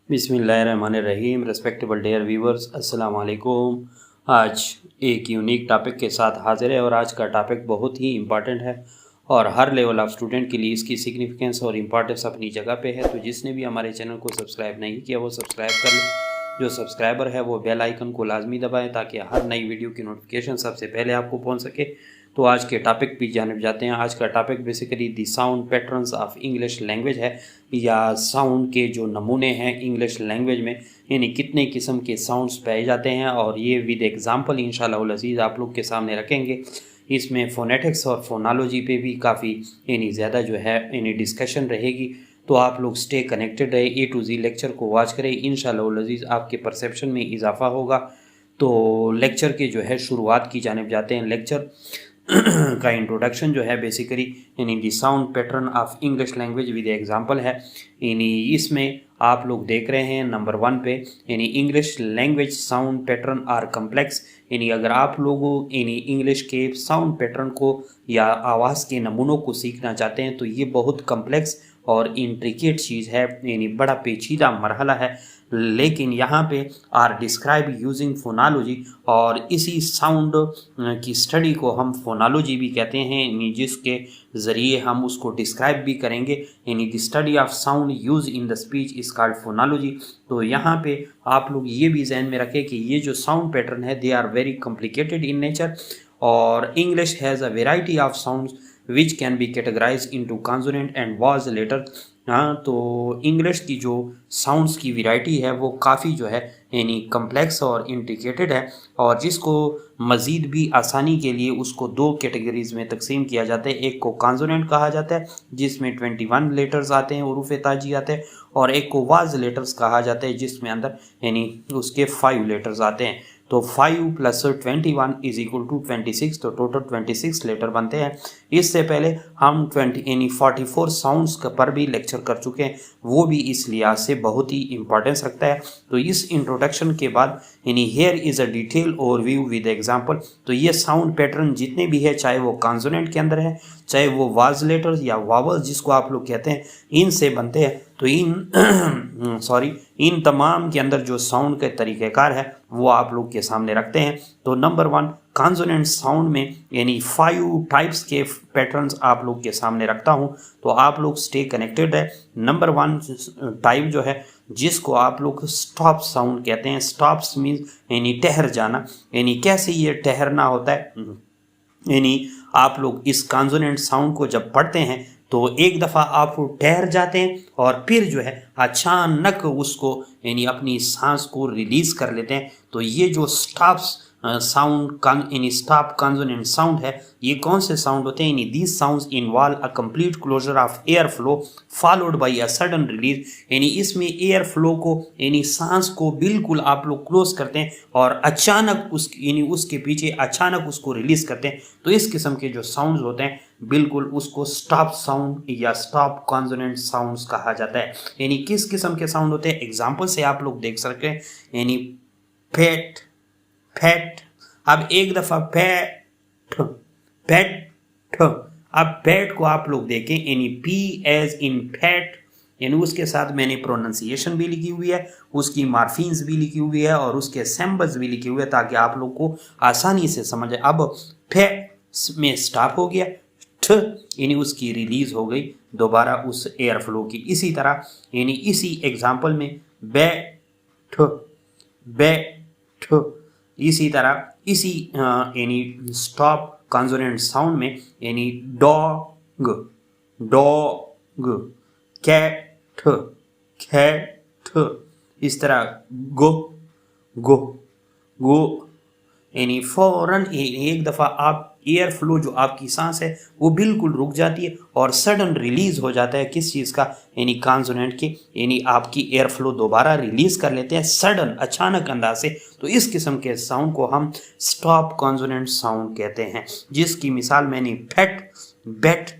बिस्मिल्लाहिर्रहमानिर्रहीम। Respectable dare viewers, अस्सलाम वालेकुम। आज एक यूनिक टॉपिक के साथ हाजिर है और आज का टॉपिक बहुत ही इम्पॉर्टेंट है और हर लेवल ऑफ स्टूडेंट के लिए इसकी सिग्निफिकेंस और इम्पॉर्टेंस अपनी जगह पे है। तो जिसने भी हमारे चैनल को सब्सक्राइब नहीं किया वो सब्सक्राइब कर ले। जो सब्सक्राइबर है वो बेल आइकन को लाजमी दबाएं ताकि हर नई वीडियो की नोटिफिकेशन सबसे पहले आपको पहुंच सके। तो आज के टॉपिक पे जाने जाते हैं। आज का topic basically the sound patterns of English language है, या साउंड के जो नमूने हैं इंग्लिश लैंग्वेज में, यानी कितने किस्म के साउंड्स पाए जाते हैं। और ये विद एग्जांपल इंशाल्लाह अज़ीज़ आप लोग के सामने रखेंगे। इसमें फ़ोनेटिक्स और फ़ोनोलॉजी पे भी काफ़ी यानी ज़्यादा जो है यानी डिस्कशन रहेगी। तो आप लोग स्टे कनेक्टेड रहे, ए टू जी लेक्चर को वॉच करें। इंशाल्लाह अज़ीज़ आपके परसेप्शन में इजाफा होगा। तो लेक्चर के जो है शुरुआत की जानिब जाते हैं। लेक्चर का इंट्रोडक्शन जो है बेसिकली यानी the sound pattern of English language with example है। यानी इसमें आप लोग देख रहे हैं नंबर 1 पे, यानी English language sound pattern are complex. यानी अगर आप लोगों यानी इंग्लिश के साउंड पैटर्न को या आवाज़ के नमूनों को सीखना चाहते हैं तो ये बहुत कम्प्लेक्स और इंट्रिकेट चीज़ है, यानी बड़ा पेचीदा मरहला है। लेकिन यहाँ पे आर डिस्क्राइब यूजिंग फोनोलॉजी, और इसी साउंड की स्टडी को हम फोनोलॉजी भी कहते हैं, यानी जिसके ज़रिए हम उसको डिस्क्राइब भी करेंगे। यानी the study of sound use in the speech is called phonology. तो यहाँ पे आप लोग ये भी जहन में रखें कि ये जो साउंड पैटर्न है they are very complicated in nature, और English has a variety of sounds which can be categorize into consonant and vowel letter. हाँ, तो इंग्लिश की जो साउंड्स की वैरायटी है वो काफ़ी जो है यानी कम्प्लेक्स और इंट्रिकेटेड है, और जिसको मज़ीद भी आसानी के लिए उसको 2 कैटेगरीज़ में तकसीम किया जाता है। एक को कॉन्सोनेंट कहा जाता है जिसमें 21 लेटर्स आते हैं, हुरूफ ताजी आते हैं, और एक को वाज लेटर्स कहा जाता है जिसमें अंदर यानी उसके 5 लेटर्स आते हैं। तो 5 + 21 = 26, तो टोटल 26 लेटर बनते हैं। इससे पहले हम 20 यानी 44 साउंड्स पर भी लेक्चर कर चुके हैं, वो भी इस लिहाज से बहुत ही इंपॉर्टेंस रखता है। तो इस इंट्रोडक्शन के बाद यानी here is a detail overview with example. तो ये साउंड पैटर्न जितने भी है, चाहे वो कॉन्सोनेंट के अंदर है, चाहे वो वाज लेटर्स या वावल्स जिसको आप लोग कहते हैं, इनसे बनते हैं। तो इन तमाम के अंदर जो साउंड के तरीक़ेकार है वो आप लोग के सामने रखते हैं। तो नंबर 1 कॉन्सोनेंट साउंड में यानी 5 टाइप्स के पैटर्न्स आप लोग के सामने रखता हूं, तो आप लोग स्टे कनेक्टेड है। नंबर 1 टाइप जो है जिसको आप लोग स्टॉप साउंड कहते हैं। स्टॉप्स मीन्स यानी ठहर जाना। यानी कैसे ये ठहरना होता है, यानी आप लोग इस कॉन्सोनेंट साउंड को जब पढ़ते हैं तो एक दफ़ा आप ठहर जाते हैं और फिर जो है अचानक उसको यानी अपनी सांस को रिलीज़ कर लेते हैं। तो ये जो स्टॉप्स साउंड यानी स्टॉप कॉन्सोनेंट साउंड है, ये कौन से साउंड होते हैं? यानी these sounds involve a complete closure of air flow followed by a sudden release. यानी इसमें एयर फ्लो को यानी सांस को बिल्कुल आप लोग क्लोज करते हैं और अचानक यानी उसके पीछे अचानक उसको रिलीज करते हैं। तो इस किस्म के जो साउंड्स होते हैं बिल्कुल उसको स्टॉप साउंड या स्टॉप कॉन्सोनेंट साउंड्स कहा जाता है। यानी किस किस्म के साउंड होते हैं, एग्जाम्पल से आप लोग देख सकते हैं। यानी फैट फैट, अब एक दफा फैट फैट, अब फैट को आप लोग देखें यानी पी एज इन फैट, यानी उसके साथ मैंने प्रोनाउंसिएशन भी लिखी हुई है, उसकी मार्फिन्स भी लिखी हुई है और उसके सैम्बल्स भी लिखे हुए हैं ताकि आप लोग को आसानी से समझ आए। अब फैट में स्टॉप हो गया, ठ यानी उसकी रिलीज हो गई दोबारा उस एयर फ्लो की। इसी तरह यानी इसी एग्जाम्पल में बैठ बैठ, इसी तरह इसी यानी स्टॉप कॉन्सोनेंट साउंड में यानी डॉग डॉग, कैट कैट, इस तरह गो गो गो, यानी फौरन एक दफ़ा आप एयर फ्लो जो आपकी सांस है वो बिल्कुल रुक जाती है और सडन रिलीज हो जाता है किस चीज़ का, यानी कॉन्सोनेंट के, यानी आपकी एयर फ्लो दोबारा रिलीज कर लेते हैं सडन अचानक अंदाज से। तो इस किस्म के साउंड को हम स्टॉप कॉन्सोनेंट साउंड कहते हैं, जिसकी मिसाल मैंने fat bat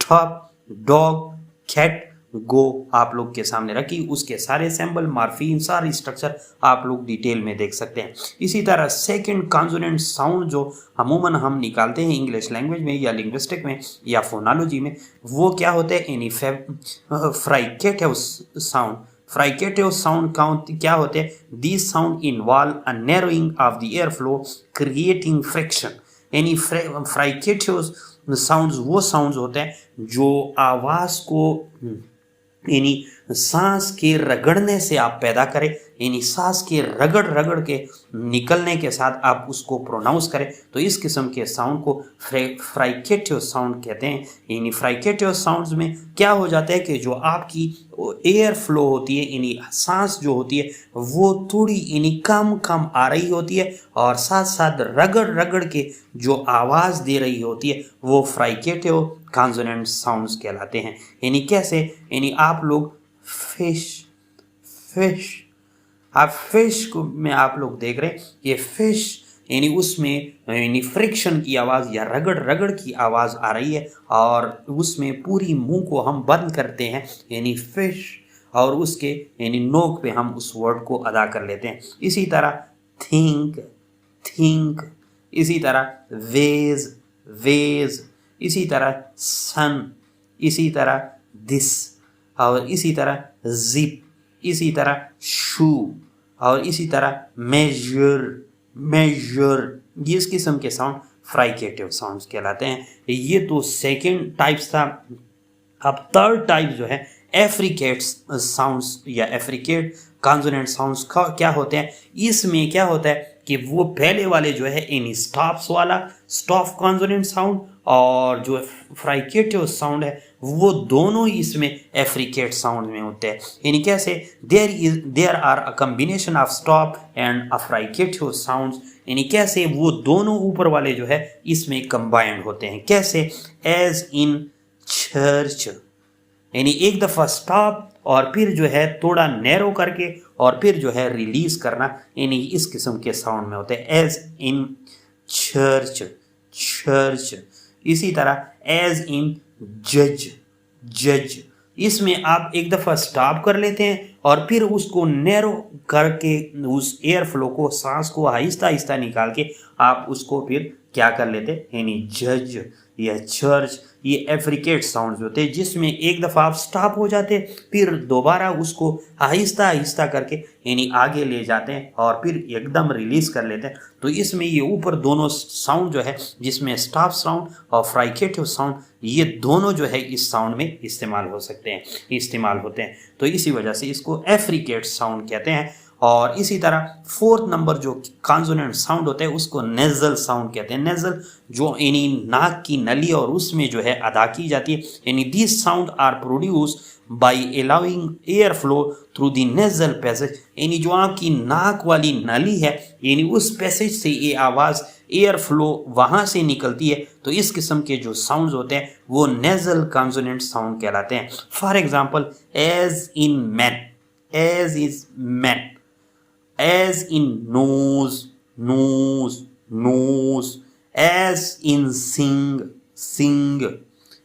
top dog cat go आप लोग के सामने रखी। उसके सारे सैम्बल मार्फिन सारी स्ट्रक्चर आप लोग डिटेल में देख सकते हैं। इसी तरह सेकंड कॉन्सोनेंट साउंड जो अमूमन हम निकालते हैं इंग्लिश लैंग्वेज में या लिंग्विस्टिक में या फोनोलॉजी में, वो क्या होते हैं? यानी फ्राइकेट है उस साउंड, फ्राइकेटिव साउंड क्या होते हैं? These sound involve a narrowing of the air flow creating friction. यानी फ्राइकेटिव साउंड्स वो साउंड्स होते हैं जो आवाज को यानी सांस के रगड़ने से आप पैदा करें, यानी सांस के रगड़ रगड़ के निकलने के साथ आप उसको प्रोनाउंस करें, तो इस किस्म के साउंड को फ्राइकेटिव साउंड कहते हैं। यानी फ्राइकेटिव साउंड्स में क्या हो जाता है कि जो आपकी एयर फ्लो होती है, यानी सांस जो होती है वो थोड़ी यानी कम कम आ रही होती है, और साथ साथ रगड़ रगड़ के जो आवाज़ दे रही होती है वो फ्राइकेटिव कॉन्सोनेंट साउंड्स कहलाते हैं। यानी कैसे? यानी आप लोग फिश को में आप लोग देख रहे हैं, ये फिश यानी उसमें यानी फ्रिक्शन की आवाज़ या रगड़ रगड़ की आवाज़ आ रही है, और उसमें पूरी मुंह को हम बंद करते हैं यानी फिश, और उसके यानी नोक पे हम उस वर्ड को अदा कर लेते हैं। इसी तरह थिंक, इसी तरह वेज, इसी तरह सन, इसी तरह दिस, और इसी तरह जिप, इसी तरह शू, और इसी तरह मेजर। ये इस किस्म के साउंड फ्राइकेटिव साउंड्स कहलाते हैं। ये तो सेकेंड टाइप्स था। अब थर्ड टाइप जो है एफ्रिकेट साउंड्स या एफ्रिकेट कॉन्सोनेंट साउंड्स क्या होते हैं? इसमें क्या होता है कि वो पहले वाले जो है इन स्टॉप्स वाला स्टॉप कॉन्सोनेंट साउंड, और जो फ्राइकेटिव साउंड है वो दोनों ही इसमें एफ्रिकेट साउंड में होते हैं। यानी कैसे? There are a combination of stop and a fricative sounds. यानी कैसे? वो दोनों ऊपर वाले जो है इसमें कंबाइंड होते हैं। कैसे? एज इन चर्च, यानी एक दफ़ा स्टॉप और फिर जो है थोड़ा नैरो करके और फिर जो है रिलीज करना, यानी इस किस्म के साउंड में होते हैं। As in church. इसी तरह एज इन जज, इसमें आप एक दफ़ा स्टॉप कर लेते हैं और फिर उसको नैरो करके उस एयर फ्लो को, सांस को आहिस्ता आहिस्ता निकाल के आप उसको फिर क्या कर लेते हैं, यानी जज या चर्च। ये एफ्रिकेट साउंड्स होते हैं जिसमें एक दफ़ा आप स्टॉप हो जाते हैं, फिर दोबारा उसको आहिस्ता आहिस्ता करके यानी आगे ले जाते हैं और फिर एकदम रिलीज कर लेते हैं। तो इसमें ये ऊपर दोनों साउंड जो है जिसमें स्टॉप साउंड और फ्राइकेटिव साउंड, ये दोनों जो है इस साउंड में इस्तेमाल होते हैं। तो इसी वजह से इसको एफ्रिकेट साउंड कहते हैं। और इसी तरह फोर्थ नंबर जो कॉन्सोनेंट साउंड होता है उसको नेजल साउंड कहते हैं। नेजल जो यानी नाक की नली और उसमें जो है अदा की जाती है, यानी this sound are produce by allowing air flow through the nasal passage. यानी जो आपकी नाक वाली नली है, यानी उस पैसेज से ये आवाज़ एयर फ्लो वहाँ से निकलती है। तो इस किस्म के जो साउंड्स होते हैं वो नेजल कॉन्सोनेंट साउंड कहलाते हैं। For example as in man, as is man, as in nose, as in sing।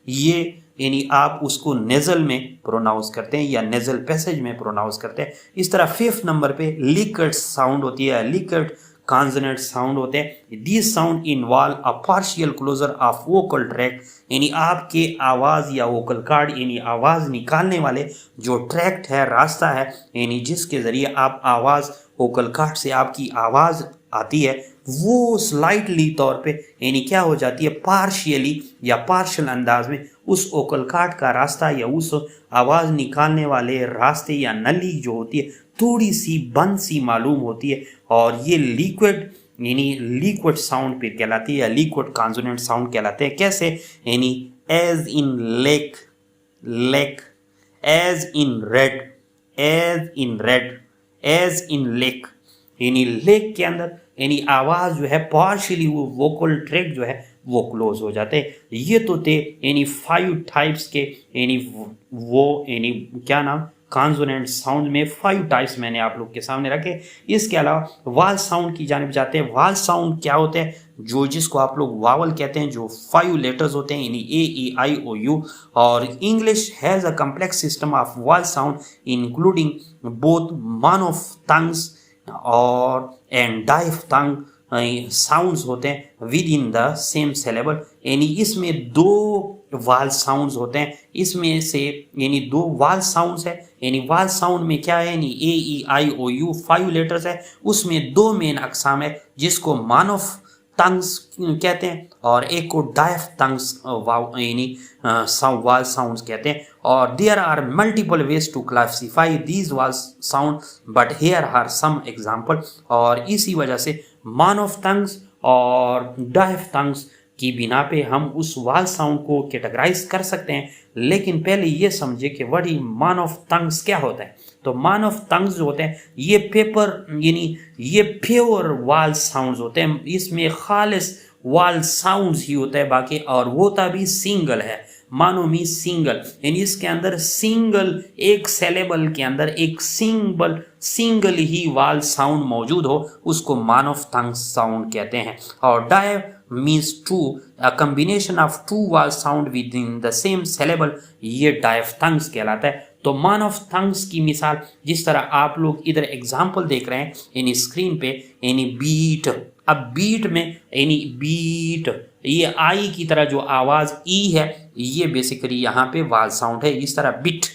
ये यानी आप उसको नेजल में प्रोनाउंस करते हैं या नेजल पैसेज में प्रोनाउंस करते हैं। इस तरह फिफ्थ नंबर पे लिकर्ड साउंड होती है, लिकर्ड कॉन्सोनेंट साउंड होते हैं। This sound involve a partial closure of vocal tract, यानी आपके आवाज़ या वोकल कार्ड यानी आवाज़ निकालने वाले जो ट्रैक्ट है, रास्ता है, यानी जिसके ज़रिए आप आवाज़ वोकल कार्ड से आपकी आवाज़ आती है, वो स्लाइटली तौर पे यानी क्या हो जाती है, पार्शियली या पार्शियल अंदाज में उस वोकल कार्ड का रास्ता या उस आवाज़ निकालने वाले रास्ते या नली जो होती है थोड़ी सी बंद सी मालूम होती है, और ये लिक्विड यानी लिक्विड साउंड पे कहलाती है या लिक्विड कॉन्सोनेंट साउंड कहलाते हैं। कैसे? यानी as in lake, as in red, as in lake, यानी लेक के अंदर यानी आवाज़ जो है पार्शियली वो वोकल ट्रैक जो है वो क्लोज हो जाते हैं। ये तो थे यानी 5 टाइप्स के यानी वो यानी क्या नाम कॉन्सोनेंट साउंड में 5 टाइप्स मैंने आप लोग के सामने रखे। इसके अलावा वाल साउंड की जानिब जाते हैं। वाल साउंड क्या होते हैं? जो जिसको आप लोग वावल कहते हैं, जो 5 लेटर्स होते हैं यानी AEIOU। और English has a complex system of वाल साउंड इंक्लूडिंग बोथ मोनोफ्थंग्स और एंड डाइफ्थंग साउंड्स होते हैं with in the same syllable, यानी इसमें 2 वाल साउंड्स होते हैं। इसमें से यानी 2 वाल साउंड्स है, यानी वाल साउंड में क्या है, यानी ए ई आई ओ यू 5 लेटर्स है। उसमें 2 मेन अकसाम है जिसको मान ऑफ टंग्स कहते हैं और एक को डायफ्थंग्स यानी वाल साउंड्स कहते हैं। और there are multiple ways to classify these vowel sound but here are some example. और इसी वजह से मान ऑफ टंग्स और डायफ्थंग्स की बिना पे हम उस वाल साउंड को कैटेगराइज कर सकते हैं। लेकिन पहले ये समझे कि व्हाट इज मान ऑफ टंग्स क्या होता है। तो मान ऑफ टंग्स जो होते हैं ये पेपर यानी ये प्योर वाल साउंड्स होते हैं, इसमें खालिस वाल साउंड्स ही होता है बाकी, और होता भी सिंगल है। मानो मी सिंगल, यानी इसके अंदर सिंगल एक सेलेबल के अंदर एक सिंगल ही वाल साउंड मौजूद हो, उसको मान ऑफ टंग साउंड कहते हैं। और di means two, a combination of 2 vowel sound within the same syllable, ये डायफ्थंग्स कहलाता है। तो मान ऑफ टंग्स की मिसाल जिस तरह आप लोग इधर एग्जाम्पल देख रहे हैं यानी स्क्रीन पे, यानी बीट। अब बीट में यानी बीट, ये आई की तरह जो आवाज ई है ये बेसिकली यहाँ पे वाल साउंड है। इस तरह बिट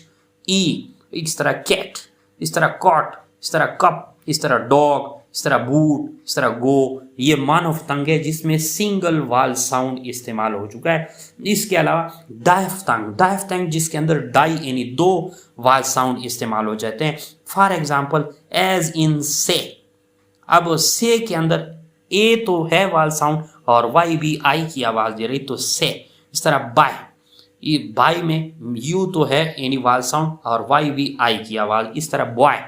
ई, इस तरह कैट, इस तरह कॉट, इस तरह कप, इस तरह डॉग, इस तरह बूट, इस तरह गो, ये मान ऑफ टंग है जिसमें सिंगल वाल साउंड इस्तेमाल हो चुका है। इसके अलावा डायफ्थंग जिसके अंदर डाई यानी 2 वाल साउंड इस्तेमाल हो जाते हैं। फॉर एग्जाम्पल एज इन से, अब से के अंदर ए तो है वाल साउंड और वाई भी आई की आवाज दे रही, तो से। इस तरह बाय, ये बाय में यू तो है यानी वाल साउंड और वाई भी आई की आवाज। इस तरह बॉय,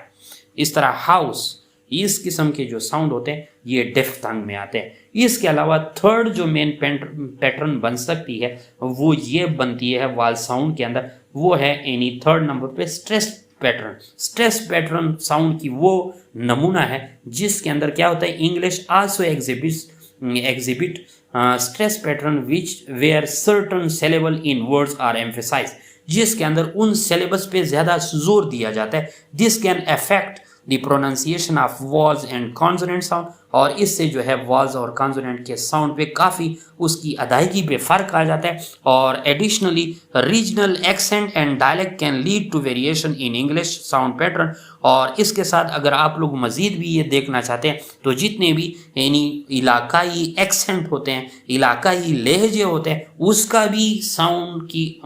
इस तरह हाउस, इस किस्म के जो साउंड होते हैं ये डिफ्थंग में आते हैं। इसके अलावा थर्ड जो मेन पैटर्न बन सकती है वो ये बनती है वाल साउंड के अंदर, वो है यानी थर्ड नंबर पे stress pattern. Stress pattern sound की वो नमूना है जिसके अंदर क्या होता है, English also exhibit stress pattern which where certain syllable in words are emphasise, जिसके अंदर उन सिलेबस पे ज्यादा जोर दिया जाता है। This can affect the pronunciation of walls and consonant sound, और इससे जो है वॉल्स और कॉन्सोनेंट के साउंड पे काफ़ी उसकी अदायगी पे फ़र्क आ जाता है। और additionally regional accent and dialect can lead to variation in English sound pattern. और इसके साथ अगर आप लोग मज़ीद भी ये देखना चाहते हैं तो जितने भी यानी इलाकाई एक्सेंट होते हैं, इलाकाई लहजे होते हैं, उसका भी साउंड की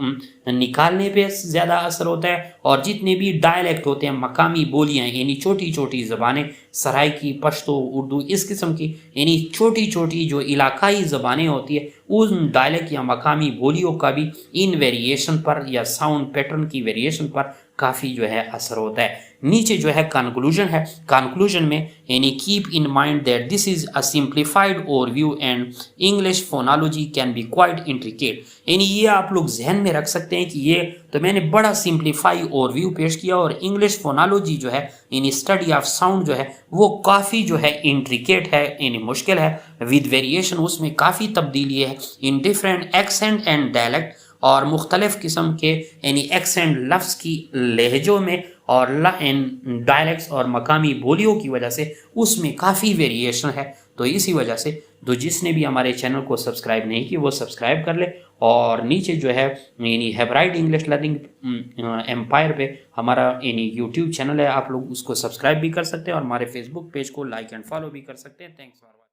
निकालने पे ज़्यादा असर होता है। और जितने भी डायलेक्ट होते हैं, मकामी बोलियाँ यानी छोटी छोटी ज़बानें, सराइकी, पश्तो, उर्दू, इस किस्म की यानी छोटी छोटी जो इलाकाई ज़बानें होती है, उन डायलेक्ट या मकामी बोलियों का भी इन वेरिएशन पर या साउंड पैटर्न की वेरिएशन पर काफ़ी जो है असर होता है। नीचे जो है कंक्लूजन है, कंक्लूजन में यानी keep in mind that this is a simplified overview and English phonology can be quite intricate, यानी ये आप लोग जहन में रख सकते हैं कि ये तो मैंने बड़ा सिंप्लीफाई ओवरव्यू पेश किया और इंग्लिश फोनोलॉजी जो है यानी स्टडी ऑफ साउंड जो है वो काफ़ी जो है इंट्रिकेट है यानी मुश्किल है, विद वेरिएशन, उसमें काफ़ी तब्दीली है in different accent and dialect, और मुख्तलिफ किस्म के यानी एक्सेंट लफ्ज़ की लहजों में और डायलेक्ट्स और मकामी बोलियों की वजह से उसमें काफ़ी वेरिएशन है। तो इसी वजह से तो जिसने भी हमारे चैनल को सब्सक्राइब नहीं की वो सब्सक्राइब कर ले, और नीचे जो है यानी हेब्राइट इंग्लिश लर्निंग एम्पायर पे हमारा यानी यूट्यूब चैनल है, आप लोग उसको सब्सक्राइब भी कर सकते हैं और हमारे फेसबुक पेज को लाइक एंड फॉलो भी कर सकते हैं। Thanks for